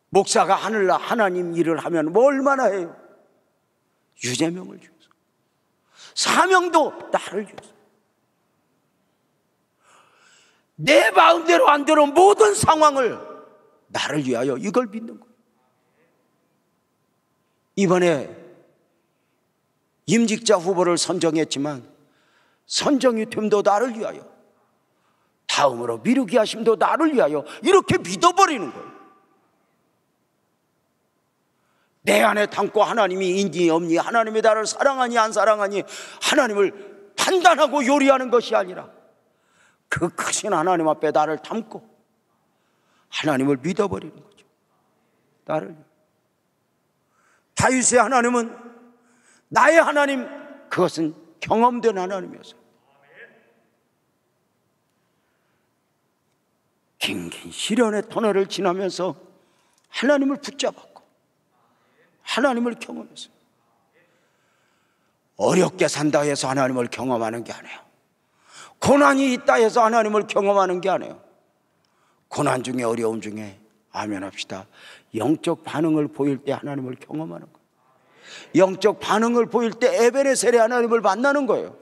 목사가 하늘나 하나님 일을 하면 뭐 얼마나 해요? 유재명을 위해서. 사명도 나를 위해서. 내 마음대로 안 되는 모든 상황을 나를 위하여, 이걸 믿는 거예요. 이번에 임직자 후보를 선정했지만 선정이 됨도 나를 위하여, 다음으로 미루게 하심도 나를 위하여, 이렇게 믿어버리는 거예요. 내 안에 담고 하나님이 있니 없니, 하나님이 나를 사랑하니 안 사랑하니, 하나님을 판단하고 요리하는 것이 아니라 그 크신 하나님 앞에 나를 담고 하나님을 믿어버리는 거죠. 나를. 다윗의 하나님은 나의 하나님, 그것은 경험된 하나님이었어요. 긴긴 시련의 터널을 지나면서 하나님을 붙잡았고 하나님을 경험했어요. 어렵게 산다 해서 하나님을 경험하는 게 아니에요. 고난이 있다 해서 하나님을 경험하는 게 아니에요. 고난 중에, 어려움 중에, 아멘 합시다, 영적 반응을 보일 때 하나님을 경험하는 거예요. 영적 반응을 보일 때 에베네셀의 하나님을 만나는 거예요.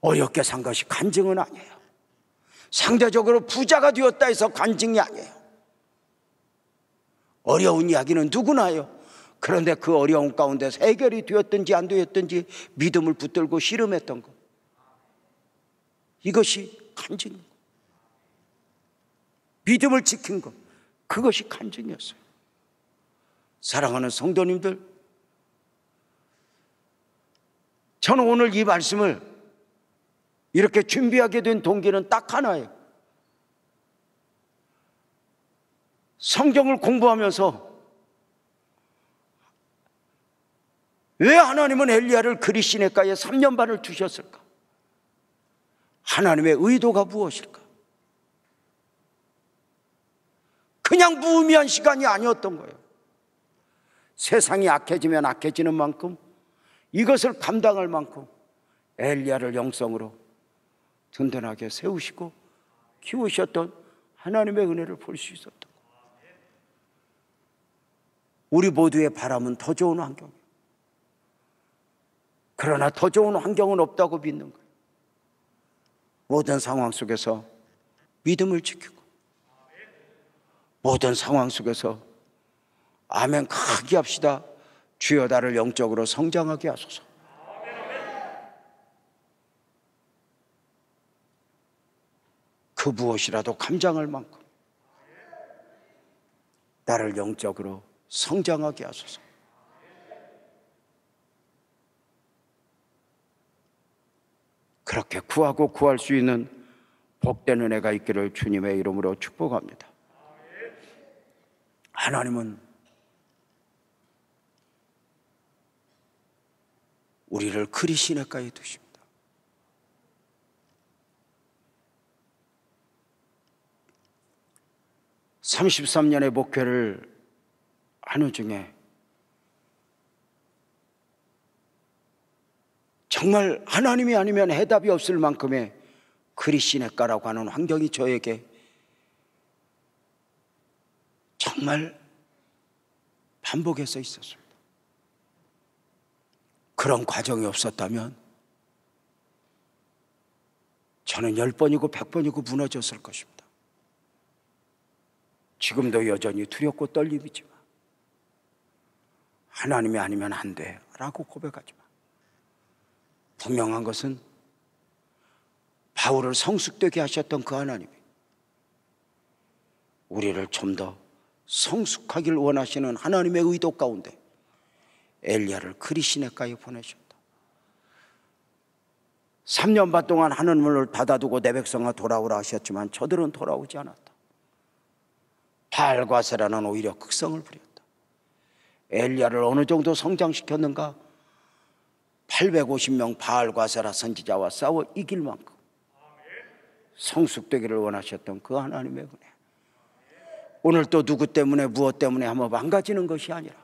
어렵게 산 것이 간증은 아니에요. 상대적으로 부자가 되었다 해서 간증이 아니에요. 어려운 이야기는 누구나 해요. 그런데 그 어려운 가운데서 해결이 되었든지 안 되었든지 믿음을 붙들고 씨름했던 것, 이것이 간증인 것. 믿음을 지킨 것, 그것이 간증이었어요. 사랑하는 성도님들, 저는 오늘 이 말씀을 이렇게 준비하게 된 동기는 딱 하나예요. 성경을 공부하면서 왜 하나님은 엘리야를 그리 시내가에 3년 반을 두셨을까? 하나님의 의도가 무엇일까? 그냥 무의미한 시간이 아니었던 거예요. 세상이 악해지면 악해지는 만큼 이것을 감당할 만큼 엘리야를 영성으로 든든하게 세우시고 키우셨던 하나님의 은혜를 볼 수 있었던 거예요. 우리 모두의 바람은 더 좋은 환경이에요. 그러나 더 좋은 환경은 없다고 믿는 거예요. 모든 상황 속에서 믿음을 지키고 모든 상황 속에서 아멘 크게 합시다. 주여 나를 영적으로 성장하게 하소서. 그 무엇이라도 감당할 만큼 나를 영적으로 성장하게 하소서. 그렇게 구하고 구할 수 있는 복된 은혜가 있기를 주님의 이름으로 축복합니다. 하나님은 우리를 그리 시내가에 두십니다. (33년의) 목회를 하는 중에 정말 하나님이 아니면 해답이 없을 만큼의 그리 시내가라고 하는 환경이 저에게 정말 반복해서 있었습니다. 그런 과정이 없었다면 저는 10번이고 100번이고 무너졌을 것입니다. 지금도 여전히 두렵고 떨림이지만 하나님이 아니면 안 돼 라고 고백하지만 분명한 것은 바울을 성숙되게 하셨던 그 하나님이 우리를 좀 더 성숙하길 원하시는 하나님의 의도 가운데 엘리야를 그리 시내가에 보내셨다. 3년 반 동안 하늘문을 닫아두고 내 백성아 돌아오라 하셨지만 저들은 돌아오지 않았다. 바알과 세라는 오히려 극성을 부렸다. 엘리야를 어느 정도 성장시켰는가? 850명 바알과 세라 선지자와 싸워 이길 만큼 성숙되기를 원하셨던 그 하나님의 은혜, 오늘 또 누구 때문에 무엇 때문에 한번 망가지는 것이 아니라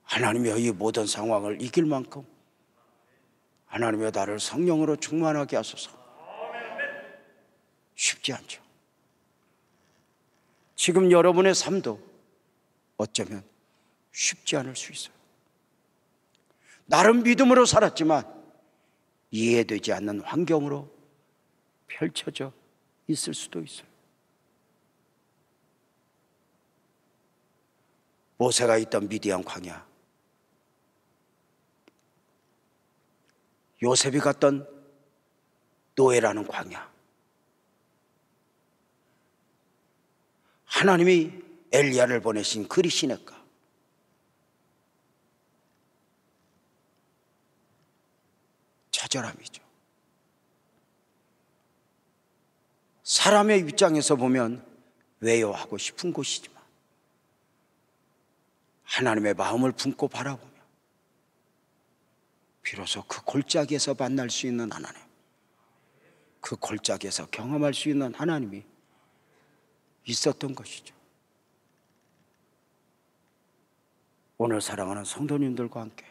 하나님의 이 모든 상황을 이길 만큼 하나님의 나를 성령으로 충만하게 하소서. 쉽지 않죠. 지금 여러분의 삶도 어쩌면 쉽지 않을 수 있어요. 나름 믿음으로 살았지만 이해되지 않는 환경으로 펼쳐져 있을 수도 있어요. 모세가 있던 미디안 광야, 요셉이 갔던 노예라는 광야, 하나님이 엘리야를 보내신 그리 시내가, 처절함이죠. 사람의 입장에서 보면 왜요 하고 싶은 곳이지만 하나님의 마음을 품고 바라보며 비로소 그 골짜기에서 만날 수 있는 하나님, 그 골짜기에서 경험할 수 있는 하나님이 있었던 것이죠. 오늘 사랑하는 성도님들과 함께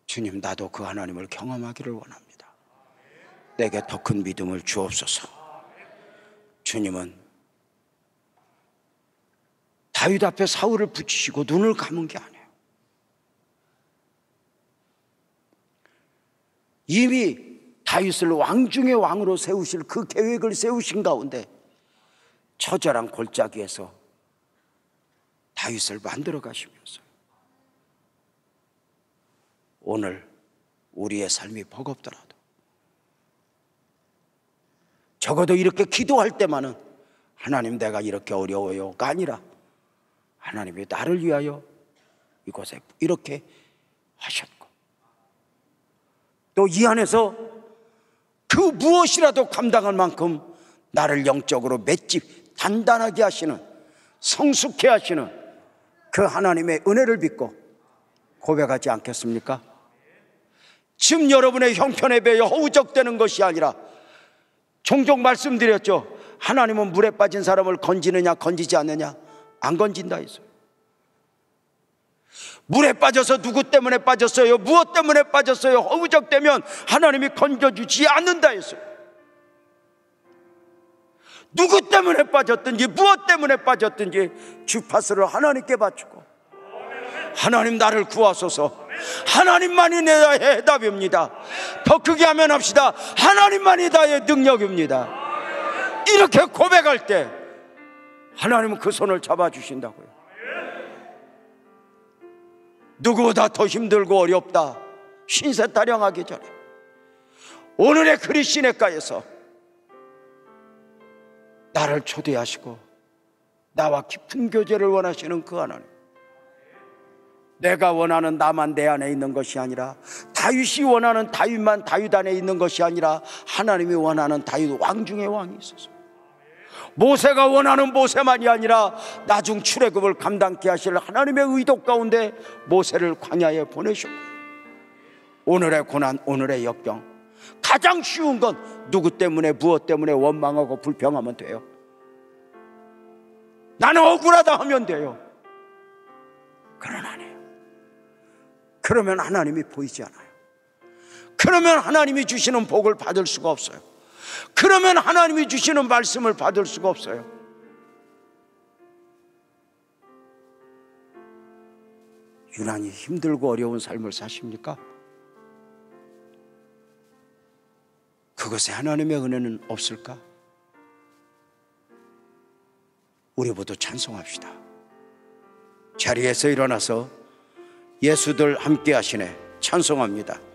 주님, 나도 그 하나님을 경험하기를 원합니다. 내게 더 큰 믿음을 주옵소서. 주님은 다윗 앞에 사울을 붙이시고 눈을 감은 게 아니에요. 이미 다윗을 왕 중의 왕으로 세우실 그 계획을 세우신 가운데 처절한 골짜기에서 다윗을 만들어 가시면서 오늘 우리의 삶이 버겁더라도 적어도 이렇게 기도할 때만은 하나님 내가 이렇게 어려워요가 아니라 하나님이 나를 위하여 이곳에 이렇게 하셨고 또 이 안에서 그 무엇이라도 감당할 만큼 나를 영적으로 맷집 단단하게 하시는, 성숙해 하시는 그 하나님의 은혜를 믿고 고백하지 않겠습니까? 지금 여러분의 형편에 비하여 허우적대는 것이 아니라 종종 말씀드렸죠. 하나님은 물에 빠진 사람을 건지느냐 건지지 않느냐? 안 건진다 했어요. 물에 빠져서 누구 때문에 빠졌어요? 무엇 때문에 빠졌어요? 허우적대면 하나님이 건져주지 않는다 했어요. 누구 때문에 빠졌든지 무엇 때문에 빠졌든지 주파수를 하나님께 바치고 하나님 나를 구하소서. 하나님만이 내 해답입니다. 더 크게 하면 합시다. 하나님만이 나의 능력입니다. 이렇게 고백할 때 하나님은 그 손을 잡아주신다고요. 누구보다 더 힘들고 어렵다 신세 타령하기 전에 오늘의 그리 시냇가에서 나를 초대하시고 나와 깊은 교제를 원하시는 그 하나님, 내가 원하는 나만 내 안에 있는 것이 아니라 다윗이 원하는 다윗만 다윗 안에 있는 것이 아니라 하나님이 원하는 다윗 왕 중의 왕이 있어서 모세가 원하는 모세만이 아니라 나중 출애굽을 감당케 하실 하나님의 의도 가운데 모세를 광야에 보내셨고 오늘의 고난, 오늘의 역경 가장 쉬운 건 누구 때문에 무엇 때문에 원망하고 불평하면 돼요. 나는 억울하다 하면 돼요. 그런 아니에요. 그러면 하나님이 보이지 않아요. 그러면 하나님이 주시는 복을 받을 수가 없어요. 그러면 하나님이 주시는 말씀을 받을 수가 없어요. 유난히 힘들고 어려운 삶을 사십니까? 그것에 하나님의 은혜는 없을까? 우리 모두 찬송합시다. 자리에서 일어나서 예수들 함께 하시네 찬송합니다.